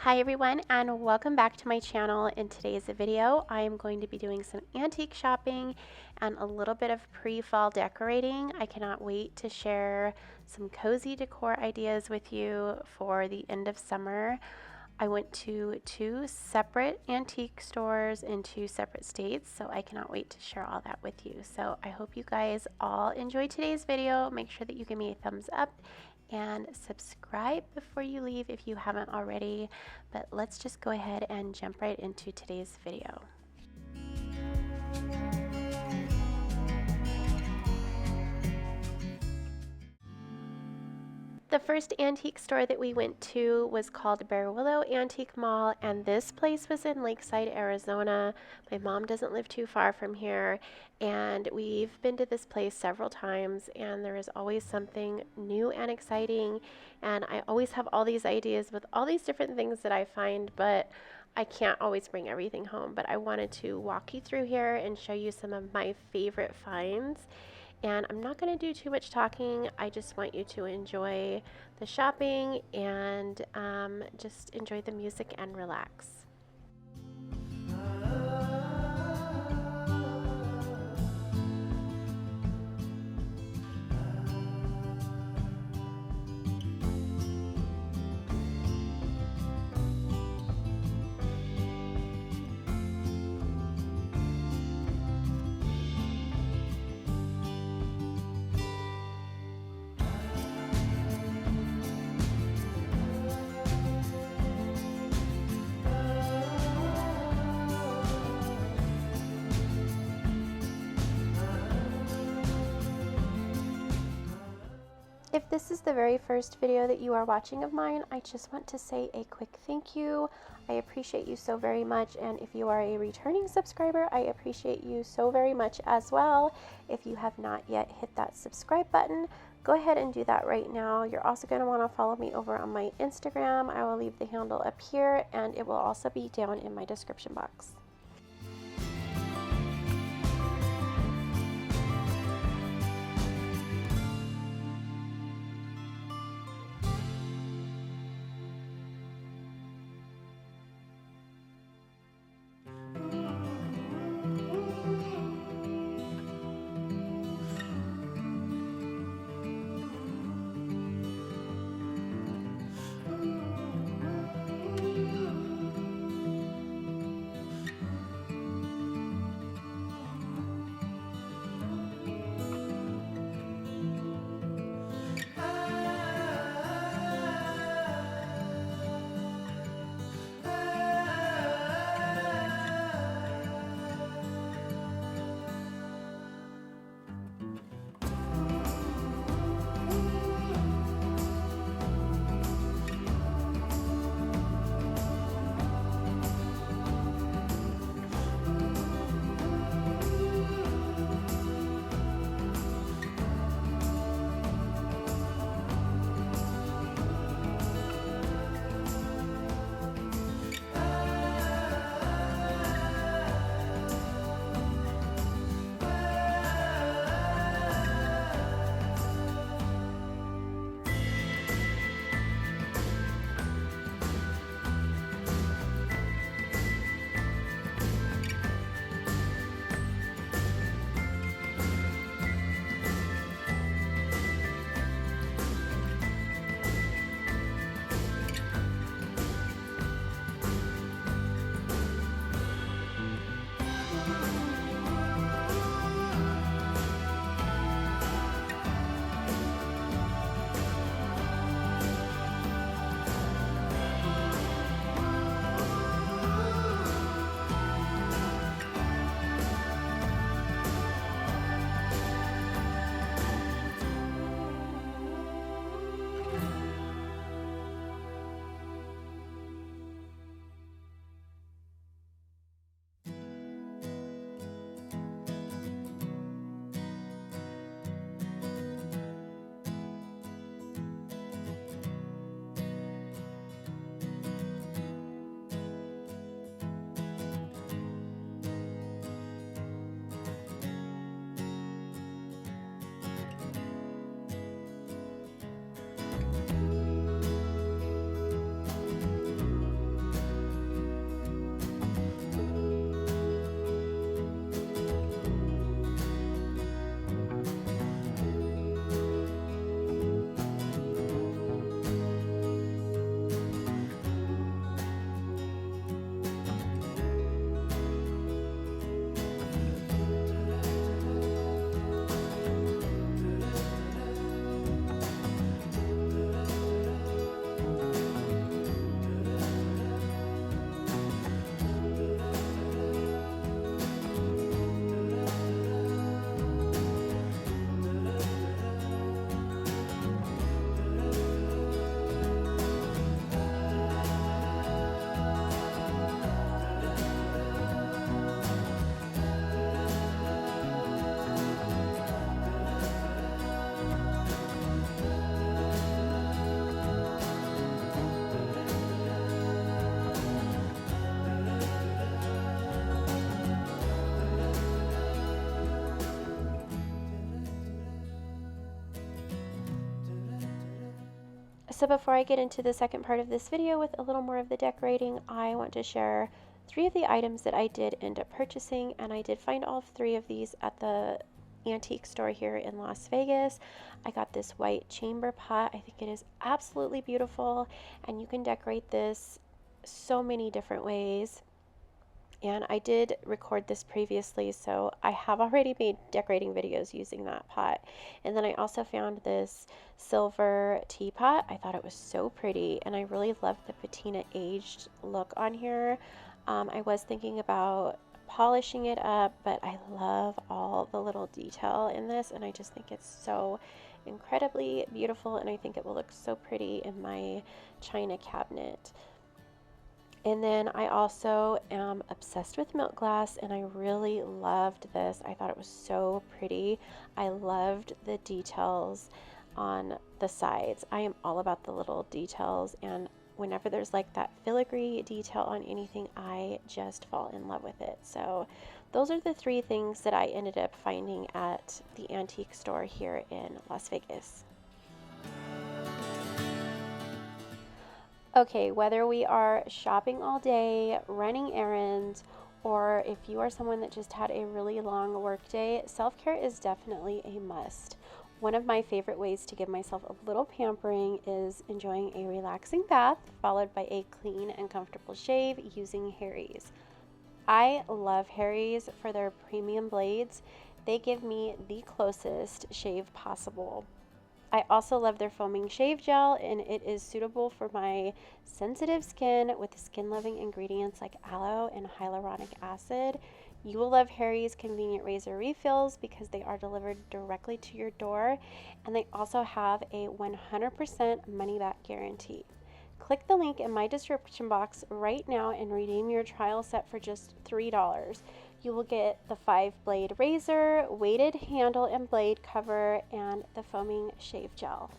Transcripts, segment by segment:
Hi everyone, and welcome back to my channel. In today's video I am going to be doing some antique shopping and a little bit of pre-fall decorating. I cannot wait to share some cozy decor ideas with you for the end of summer. I went to two separate antique stores in two separate states, so I cannot wait to share all that with you. So I hope you guys all enjoy today's video. Make sure that you give me a thumbs up and subscribe before you leave if you haven't already. But let's just go ahead and jump right into today's video. The first antique store that we went to was called Bear Willow Antique Mall, and this place was in Lakeside, Arizona. My mom doesn't live too far from here, and we've been to this place several times, and there is always something new and exciting, and I always have all these ideas with all these different things that I find, but I can't always bring everything home. But I wanted to walk you through here and show you some of my favorite finds. And I'm not going to do too much talking. I just want you to enjoy the shopping and just enjoy the music and relax. If this is the very first video that you are watching of mine, I just want to say a quick thank you. I appreciate you so very much, and if you are a returning subscriber, I appreciate you so very much as well. If you have not yet hit that subscribe button, go ahead and do that right now. You're also going to want to follow me over on my Instagram. I will leave the handle up here, and it will also be down in my description box. So before I get into the second part of this video with a little more of the decorating, I want to share 3 of the items that I did end up purchasing, and I did find all 3 of these at the antique store here in Las Vegas. I got this white chamber pot. I think it is absolutely beautiful, and you can decorate this so many different ways. And I did record this previously, so I have already made decorating videos using that pot. And then I also found this silver teapot. I thought it was so pretty, and I really love the patina aged look on here. I was thinking about polishing it up, but I love all the little detail in this, and I just think it's so incredibly beautiful, and I think it will look so pretty in my china cabinet. And then I also am obsessed with milk glass, and I really loved this. I thought it was so pretty. I loved the details on the sides. I am all about the little details, and whenever there's like that filigree detail on anything, I just fall in love with it. So those are the 3 things that I ended up finding at the antique store here in Las Vegas. Okay, whether we are shopping all day, running errands, or if you are someone that just had a really long work day, self-care is definitely a must. One of my favorite ways to give myself a little pampering is enjoying a relaxing bath, followed by a clean and comfortable shave using Harry's. I love Harry's for their premium blades. They give me the closest shave possible. I also love their foaming shave gel, and it is suitable for my sensitive skin with skin-loving ingredients like aloe and hyaluronic acid. You will love Harry's convenient razor refills because they are delivered directly to your door, and they also have a 100% money-back guarantee. Click the link in my description box right now and redeem your trial set for just $3. You will get the 5-blade razor, weighted handle and blade cover, and the foaming shave gel.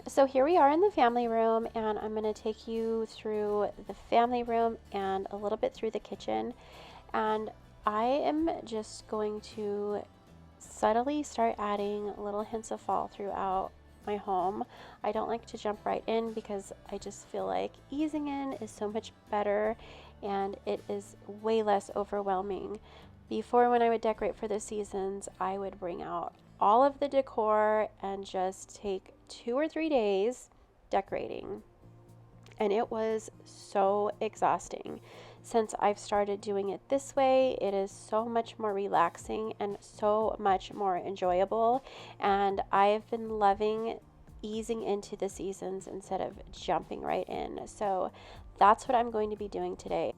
So here we are in the family room, and I'm going to take you through the family room and a little bit through the kitchen. And I am just going to subtly start adding little hints of fall throughout my home. I don't like to jump right in because I just feel like easing in is so much better, and it is way less overwhelming. Before, when I would decorate for the seasons, I would bring out all of the decor and just take 2 or 3 days decorating, and it was so exhausting. Since I've started doing it this way, it is so much more relaxing and so much more enjoyable, and I've been loving easing into the seasons instead of jumping right in. So that's what I'm going to be doing today.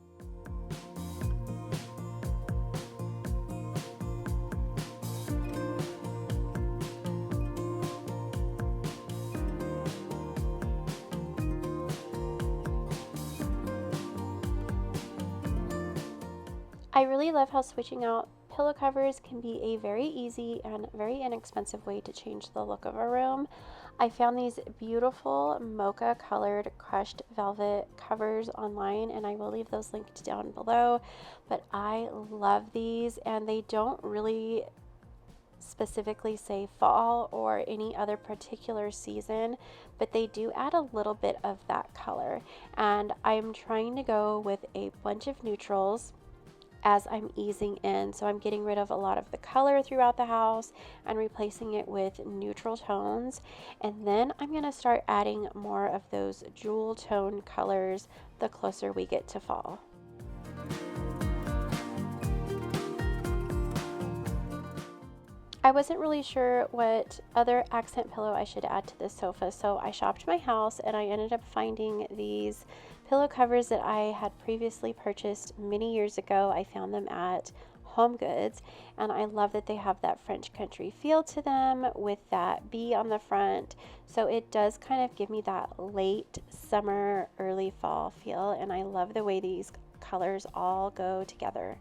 I really love how switching out pillow covers can be a very easy and very inexpensive way to change the look of a room. I found these beautiful mocha colored crushed velvet covers online, and I will leave those linked down below. But I love these, and they don't really specifically say fall or any other particular season, but they do add a little bit of that color. And I'm trying to go with a bunch of neutrals as I'm easing in. So I'm getting rid of a lot of the color throughout the house and replacing it with neutral tones. And then I'm going to start adding more of those jewel tone colors the closer we get to fall. I wasn't really sure what other accent pillow I should add to this sofa, so I shopped my house and I ended up finding these pillow covers that I had previously purchased many years ago. I found them at Home Goods, and I love that they have that French country feel to them with that bee on the front. So it does kind of give me that late summer, early fall feel, and I love the way these colors all go together.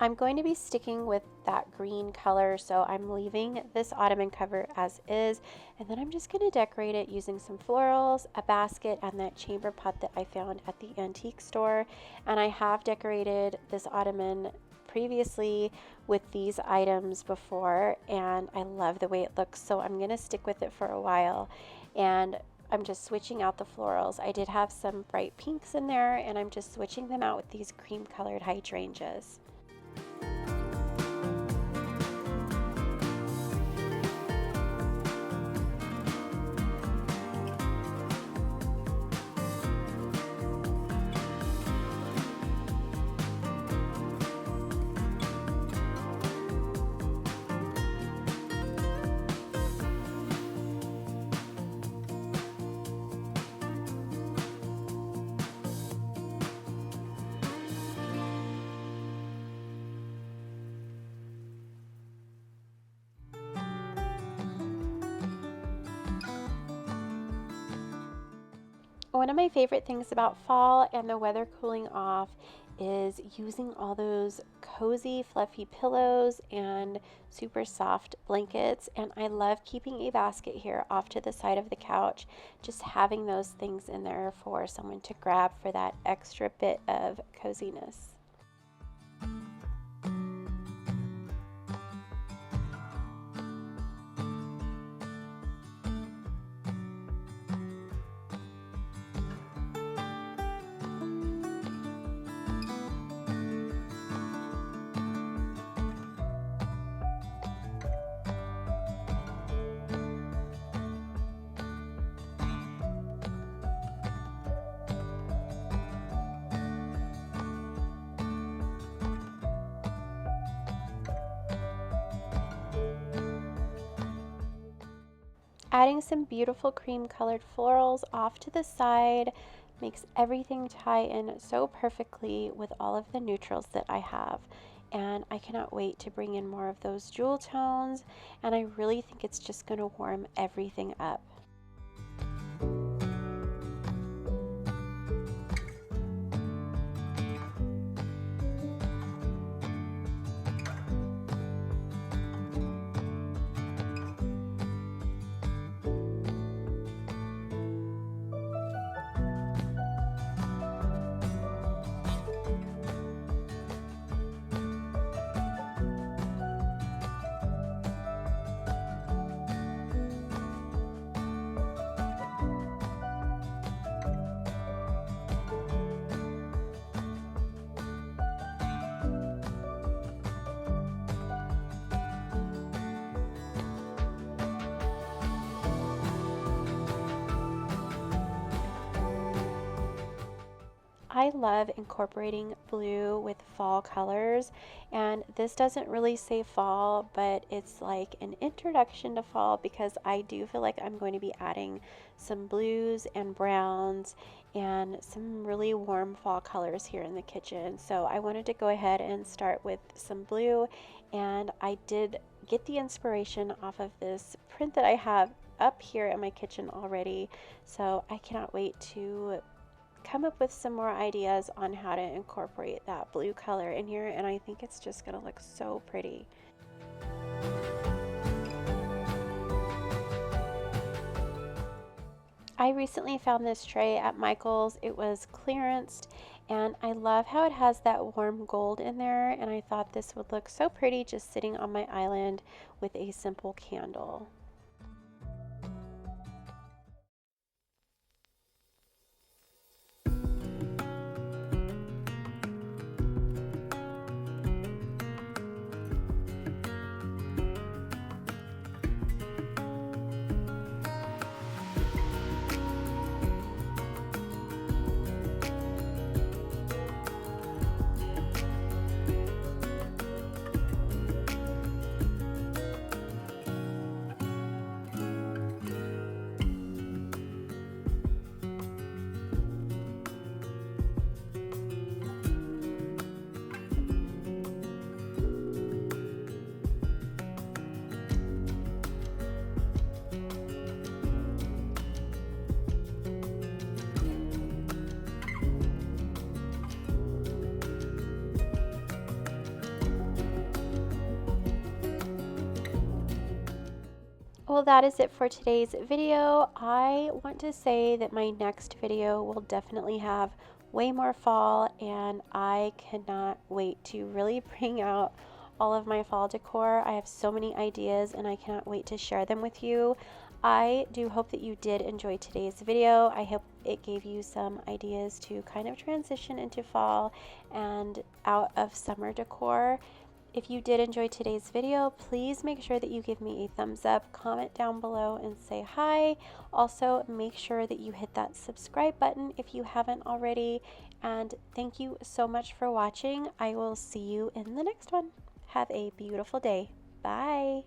I'm going to be sticking with that green color, so I'm leaving this ottoman cover as is, and then I'm just going to decorate it using some florals, a basket, and that chamber pot that I found at the antique store. And I have decorated this ottoman previously with these items before, and I love the way it looks, so I'm going to stick with it for a while. And I'm just switching out the florals. I did have some bright pinks in there, and I'm just switching them out with these cream colored hydrangeas. One of my favorite things about fall and the weather cooling off is using all those cozy, fluffy pillows and super soft blankets. And I love keeping a basket here off to the side of the couch, just having those things in there for someone to grab for that extra bit of coziness. Adding some beautiful cream colored florals off to the side makes everything tie in so perfectly with all of the neutrals that I have. And I cannot wait to bring in more of those jewel tones, and I really think it's just going to warm everything up. I love incorporating blue with fall colors, and this doesn't really say fall, but it's like an introduction to fall because I do feel like I'm going to be adding some blues and browns and some really warm fall colors here in the kitchen. So I wanted to go ahead and start with some blue, and I did get the inspiration off of this print that I have up here in my kitchen already. So I cannot wait to come up with some more ideas on how to incorporate that blue color in here, and I think it's just going to look so pretty. I recently found this tray at Michael's. It was clearanced, and I love how it has that warm gold in there, and I thought this would look so pretty just sitting on my island with a simple candle. Well, that is it for today's video. I want to say that my next video will definitely have way more fall, and I cannot wait to really bring out all of my fall decor. I have so many ideas and I cannot wait to share them with you. I do hope that you did enjoy today's video. I hope it gave you some ideas to kind of transition into fall and out of summer decor. If you did enjoy today's video, please make sure that you give me a thumbs up, comment down below, and say hi. Also, make sure that you hit that subscribe button if you haven't already. And thank you so much for watching. I will see you in the next one. Have a beautiful day. Bye.